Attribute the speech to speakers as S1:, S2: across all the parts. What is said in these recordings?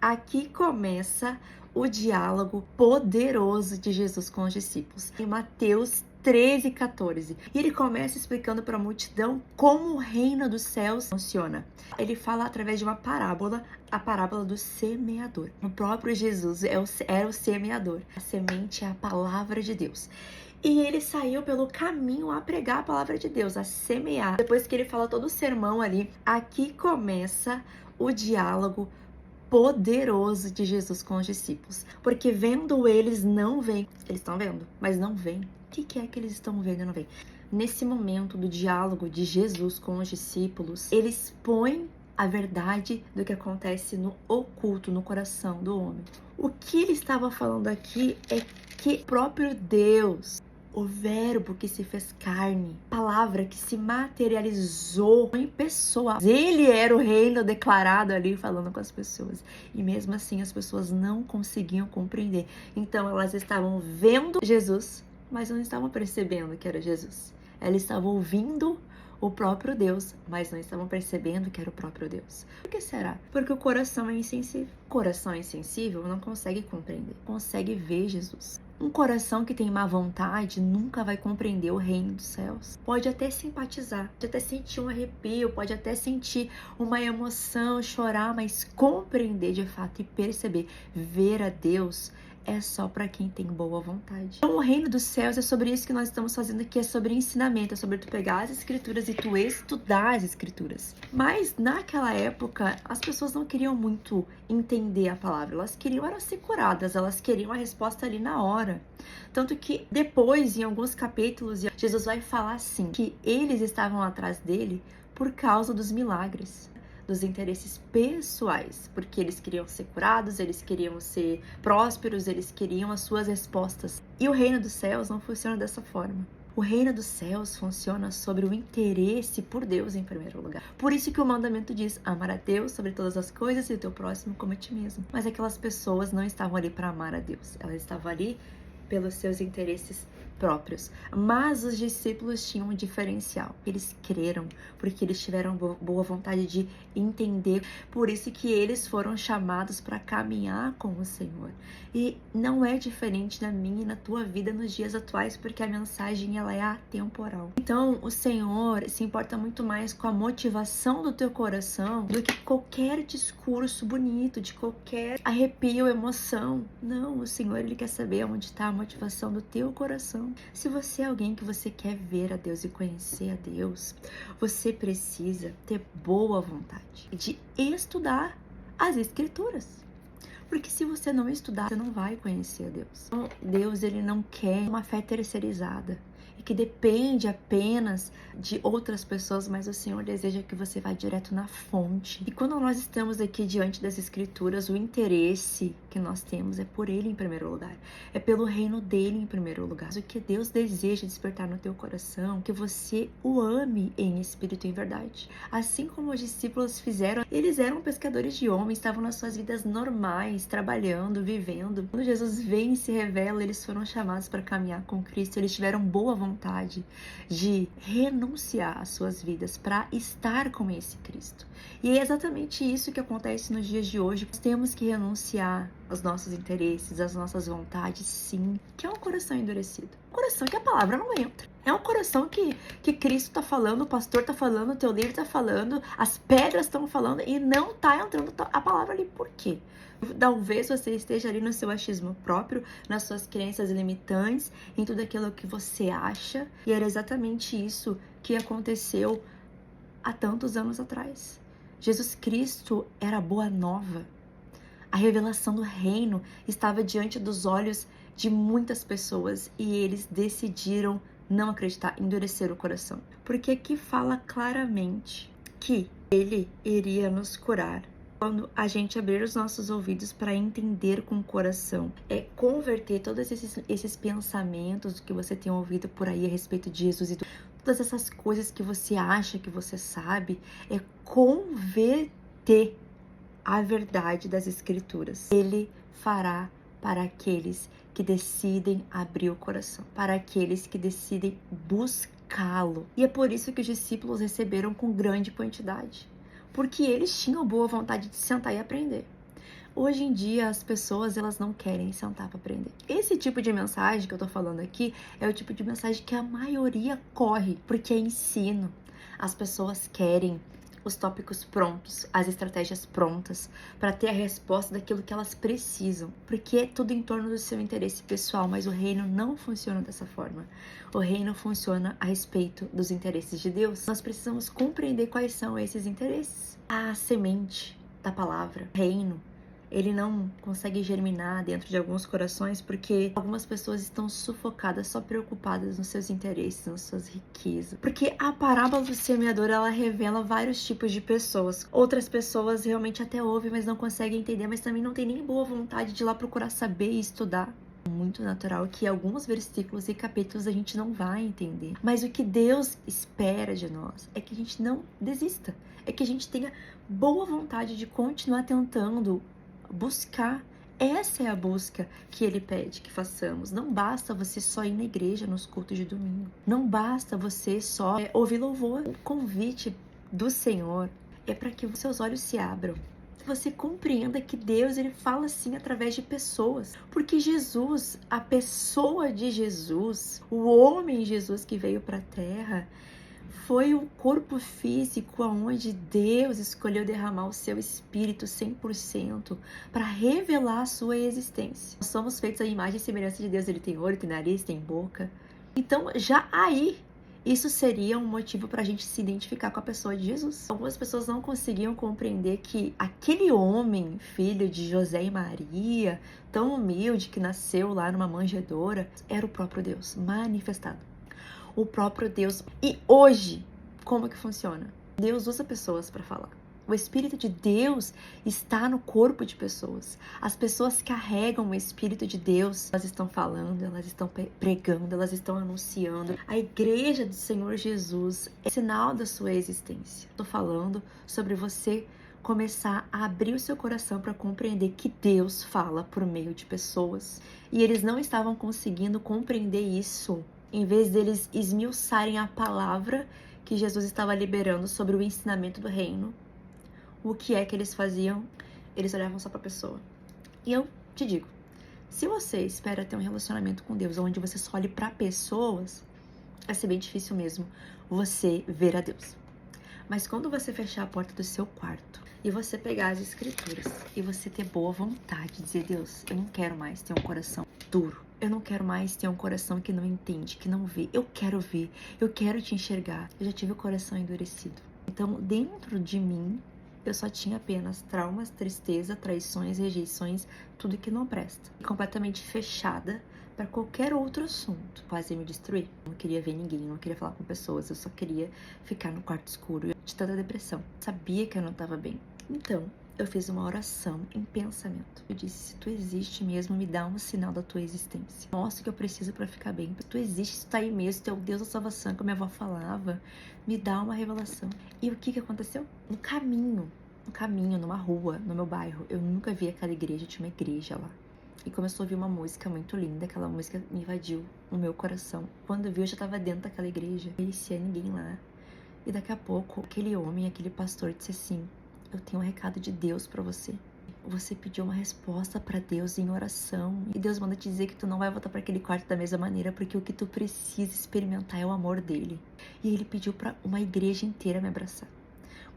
S1: Aqui começa o diálogo poderoso de Jesus com os discípulos. Em Mateus 13:14. E ele começa explicando para a multidão como o reino dos céus funciona. Ele fala através de uma parábola, a parábola do semeador. O próprio Jesus era o semeador. A semente é a palavra de Deus. E ele saiu pelo caminho a pregar a palavra de Deus, a semear. Depois que ele fala todo o sermão ali, aqui começa o diálogo poderoso de Jesus com os discípulos. Porque vendo eles não veem. Eles estão vendo, mas não veem. O que é que eles estão vendo e não veem? Nesse momento do diálogo de Jesus com os discípulos, ele expõe a verdade do que acontece no oculto, no coração do homem. O que ele estava falando aqui é que o próprio Deus, o verbo que se fez carne, palavra que se materializou em pessoa. Ele era o reino declarado ali falando com as pessoas. E mesmo assim as pessoas não conseguiam compreender. Então elas estavam vendo Jesus, mas não estavam percebendo que era Jesus. Elas estavam ouvindo o próprio Deus, mas não estavam percebendo que era o próprio Deus. Por que será? Porque o coração é insensível. O coração insensível não consegue compreender, consegue ver Jesus. Um coração que tem má vontade nunca vai compreender o reino dos céus. Pode até simpatizar, pode até sentir um arrepio, pode até sentir uma emoção, chorar, mas compreender de fato e perceber, ver a Deus, é só para quem tem boa vontade. Então, o reino dos céus é sobre isso que nós estamos fazendo aqui, é sobre ensinamento, é sobre tu pegar as escrituras e tu estudar as escrituras. Mas naquela época, as pessoas não queriam muito entender a palavra, elas queriam era ser curadas, elas queriam a resposta ali na hora. Tanto que depois, em alguns capítulos, Jesus vai falar assim, que eles estavam atrás dele por causa dos milagres, dos interesses pessoais, porque eles queriam ser curados, eles queriam ser prósperos, eles queriam as suas respostas. E o reino dos céus não funciona dessa forma. O reino dos céus funciona sobre o interesse por Deus em primeiro lugar. Por isso que o mandamento diz: amar a Deus sobre todas as coisas e o teu próximo como a ti mesmo. Mas aquelas pessoas não estavam ali para amar a Deus, elas estavam ali pelos seus interesses próprios. Mas os discípulos tinham um diferencial. Eles creram, porque eles tiveram boa vontade de entender. Por isso que eles foram chamados para caminhar com o Senhor. E não é diferente na minha e na tua vida nos dias atuais, porque a mensagem ela é atemporal. Então, o Senhor se importa muito mais com a motivação do teu coração do que qualquer discurso bonito, de qualquer arrepio, emoção. Não, o Senhor ele quer saber onde está a motivação do teu coração. Se você é alguém que você quer ver a Deus e conhecer a Deus, você precisa ter boa vontade de estudar as Escrituras. Porque se você não estudar, você não vai conhecer a Deus. Então, Deus ele não quer uma fé terceirizada e que depende apenas de outras pessoas, mas o Senhor deseja que você vá direto na fonte. E quando nós estamos aqui diante das Escrituras, o interesse que nós temos é por Ele em primeiro lugar, é pelo reino dele em primeiro lugar. O que Deus deseja despertar no teu coração, que você o ame em espírito e em verdade. Assim como os discípulos fizeram, eles eram pescadores de homens, estavam nas suas vidas normais, trabalhando, vivendo. Quando Jesus vem e se revela, eles foram chamados para caminhar com Cristo, eles tiveram boa vontade de renunciar às suas vidas para estar com esse Cristo. E é exatamente isso que acontece nos dias de hoje. Nós temos que renunciar aos nossos interesses, às nossas vontades, sim, que é um coração endurecido. Um coração que a palavra não entra. É um coração que Cristo está falando, o pastor está falando, o teu líder está falando, as pedras estão falando e não está entrando a palavra ali. Por quê? Talvez você esteja ali no seu achismo próprio, nas suas crenças limitantes, em tudo aquilo que você acha. E era exatamente isso que aconteceu há tantos anos atrás. Jesus Cristo era a boa nova. A revelação do reino estava diante dos olhos de muitas pessoas e eles decidiram não acreditar, endurecer o coração. Porque aqui fala claramente que ele iria nos curar quando a gente abrir os nossos ouvidos para entender com o coração. É converter todos esses pensamentos que você tem ouvido por aí a respeito de Jesus e todas essas coisas que você acha que você sabe, é converter a verdade das Escrituras. Ele fará para aqueles que decidem abrir o coração, para aqueles que decidem buscá-lo. E é por isso que os discípulos receberam com grande quantidade, porque eles tinham boa vontade de sentar e aprender. Hoje em dia as pessoas elas não querem sentar para aprender. Esse tipo de mensagem que eu tô falando aqui é o tipo de mensagem que a maioria corre, porque é ensino. As pessoas querem os tópicos prontos, as estratégias prontas, para ter a resposta daquilo que elas precisam, porque é tudo em torno do seu interesse pessoal, mas o reino não funciona dessa forma. O reino funciona a respeito dos interesses de Deus. Nós precisamos compreender quais são esses interesses. A semente da palavra, reino, ele não consegue germinar dentro de alguns corações porque algumas pessoas estão sufocadas, só preocupadas nos seus interesses, nas suas riquezas. Porque a parábola do semeador, ela revela vários tipos de pessoas. Outras pessoas realmente até ouvem, mas não conseguem entender, mas também não tem nem boa vontade de ir lá procurar saber e estudar. Muito natural que alguns versículos e capítulos a gente não vai entender. Mas o que Deus espera de nós é que a gente não desista. É que a gente tenha boa vontade de continuar tentando buscar. Essa é a busca que ele pede que façamos. Não basta você só ir na igreja nos cultos de domingo. Não basta você só ouvir louvor. O convite do Senhor é para que os seus olhos se abram. Você compreenda que Deus, ele fala assim através de pessoas. Porque Jesus, a pessoa de Jesus, o homem Jesus que veio para a terra, foi um corpo físico onde Deus escolheu derramar o seu espírito 100% para revelar a sua existência. Nós somos feitos à imagem e semelhança de Deus. Ele tem olho, tem nariz, tem boca. Então, já aí, isso seria um motivo para a gente se identificar com a pessoa de Jesus. Algumas pessoas não conseguiam compreender que aquele homem, filho de José e Maria, tão humilde que nasceu lá numa manjedoura, era o próprio Deus manifestado. O próprio Deus. E hoje, como que funciona? Deus usa pessoas para falar. O Espírito de Deus está no corpo de pessoas. As pessoas carregam o Espírito de Deus. Elas estão falando, elas estão pregando, elas estão anunciando. A igreja do Senhor Jesus é sinal da sua existência. Estou falando sobre você começar a abrir o seu coração para compreender que Deus fala por meio de pessoas. E eles não estavam conseguindo compreender isso. Em vez deles esmiuçarem a palavra que Jesus estava liberando sobre o ensinamento do reino, o que é que eles faziam? Eles olhavam só para a pessoa. E eu te digo, se você espera ter um relacionamento com Deus onde você só olhe para pessoas, vai ser bem difícil mesmo você ver a Deus. Mas quando você fechar a porta do seu quarto e você pegar as escrituras e você ter boa vontade de dizer: Deus, eu não quero mais ter um coração duro. Eu não quero mais ter um coração que não entende, que não vê. Eu quero ver, eu quero te enxergar. Eu já tive o coração endurecido. Então, dentro de mim, eu só tinha apenas traumas, tristeza, traições, rejeições, tudo que não presta. E completamente fechada para qualquer outro assunto. Quase me destruir. Eu não queria ver ninguém, eu não queria falar com pessoas, eu só queria ficar no quarto escuro de tanta depressão. Sabia que eu não estava bem. Então, eu fiz uma oração em pensamento. Eu disse: se tu existe mesmo, me dá um sinal da tua existência. Mostra o que eu preciso para ficar bem. Se tu existe, se tu tá aí mesmo, tu é o Deus da salvação, que a minha avó falava. Me dá uma revelação. E o que aconteceu? No caminho, numa rua, no meu bairro, eu nunca vi aquela igreja, tinha uma igreja lá. E começou a ouvir uma música muito linda, aquela música me invadiu no meu coração. Quando eu vi, eu já tava dentro daquela igreja, não conhecia ninguém lá. E daqui a pouco, aquele homem, aquele pastor disse assim: eu tenho um recado de Deus pra você. Você pediu uma resposta pra Deus em oração. E Deus manda te dizer que tu não vai voltar pra aquele quarto da mesma maneira, porque o que tu precisa experimentar é o amor dele. E ele pediu pra uma igreja inteira me abraçar.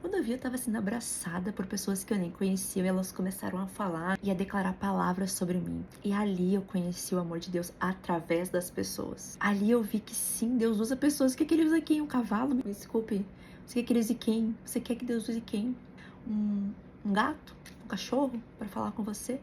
S1: Quando eu vi, eu tava sendo abraçada por pessoas que eu nem conhecia, e elas começaram a falar e a declarar palavras sobre mim. E ali eu conheci o amor de Deus através das pessoas. Ali eu vi que sim, Deus usa pessoas. O que ele usa quem? Um cavalo? Me desculpe. Você quer que ele use quem? Você quer que Deus use quem? Um gato? Um cachorro? Para falar com você?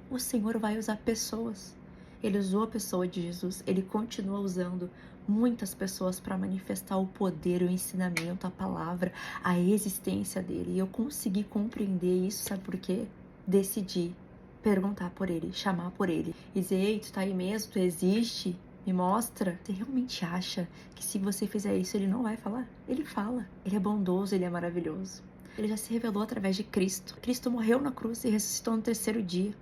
S1: O Senhor vai usar pessoas. Ele usou a pessoa de Jesus. Ele continua usando muitas pessoas para manifestar o poder, o ensinamento, a palavra, a existência dele. E eu consegui compreender isso, sabe por quê? Decidi perguntar por ele, chamar por ele. E dizer: ei, tu tá aí mesmo? Tu existe? Me mostra. Você realmente acha que se você fizer isso, ele não vai falar? Ele fala. Ele é bondoso, ele é maravilhoso. Ele já se revelou através de Cristo. Cristo morreu na cruz e ressuscitou no terceiro dia.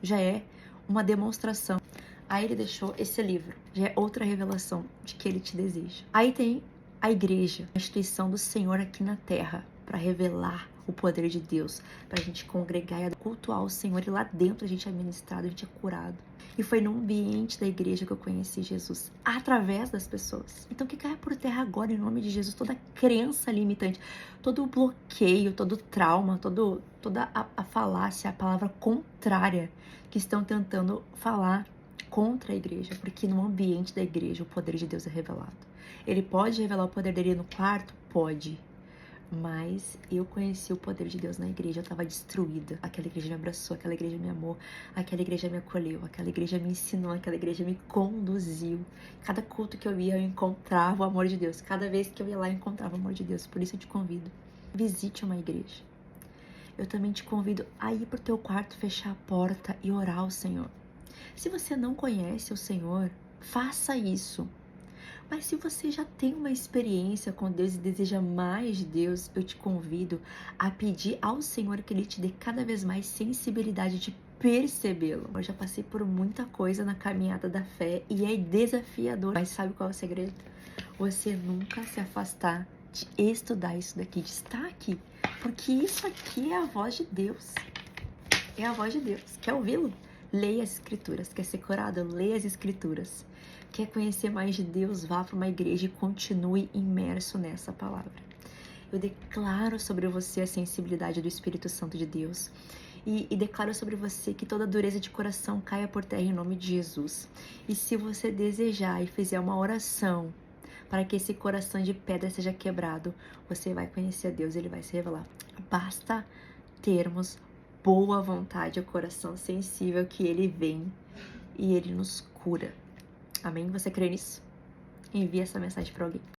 S1: Já é uma demonstração. Aí ele deixou esse livro. Já é outra revelação de que ele te deseja. Aí tem a igreja, a instituição do Senhor aqui na terra. para revelar o poder de Deus, para a gente congregar e cultuar o Senhor, e lá dentro a gente é ministrado, a gente é curado. E foi no ambiente da igreja que eu conheci Jesus, através das pessoas. Então que caia por terra agora, em nome de Jesus, toda crença limitante, todo o bloqueio, todo o trauma, toda a falácia, a palavra contrária que estão tentando falar contra a igreja, porque no ambiente da igreja o poder de Deus é revelado. Ele pode revelar o poder dele no quarto? Pode. Mas eu conheci o poder de Deus na igreja, eu estava destruída. Aquela igreja me abraçou, aquela igreja me amou, aquela igreja me acolheu, aquela igreja me ensinou, aquela igreja me conduziu. Cada culto que eu ia, eu encontrava o amor de Deus. Cada vez que eu ia lá, eu encontrava o amor de Deus. Por isso eu te convido, visite uma igreja. Eu também te convido a ir pro teu quarto, fechar a porta e orar ao Senhor. Se você não conhece o Senhor, faça isso. Mas se você já tem uma experiência com Deus e deseja mais de Deus, eu te convido a pedir ao Senhor que Ele te dê cada vez mais sensibilidade de percebê-lo. Eu já passei por muita coisa na caminhada da fé e é desafiador. Mas sabe qual é o segredo? Você nunca se afastar de estudar isso daqui, de estar aqui. Porque isso aqui é a voz de Deus. É a voz de Deus. Quer ouvi-lo? Leia as Escrituras. Quer ser curado? Leia as Escrituras. Quer conhecer mais de Deus? Vá para uma igreja e continue imerso nessa palavra. Eu declaro sobre você a sensibilidade do Espírito Santo de Deus. E declaro sobre você que toda dureza de coração caia por terra em nome de Jesus. E se você desejar e fizer uma oração para que esse coração de pedra seja quebrado, você vai conhecer a Deus, Ele vai se revelar. Basta termos boa vontade, o coração sensível que Ele vem e Ele nos cura. Amém? Você crê nisso? Envie essa mensagem para alguém.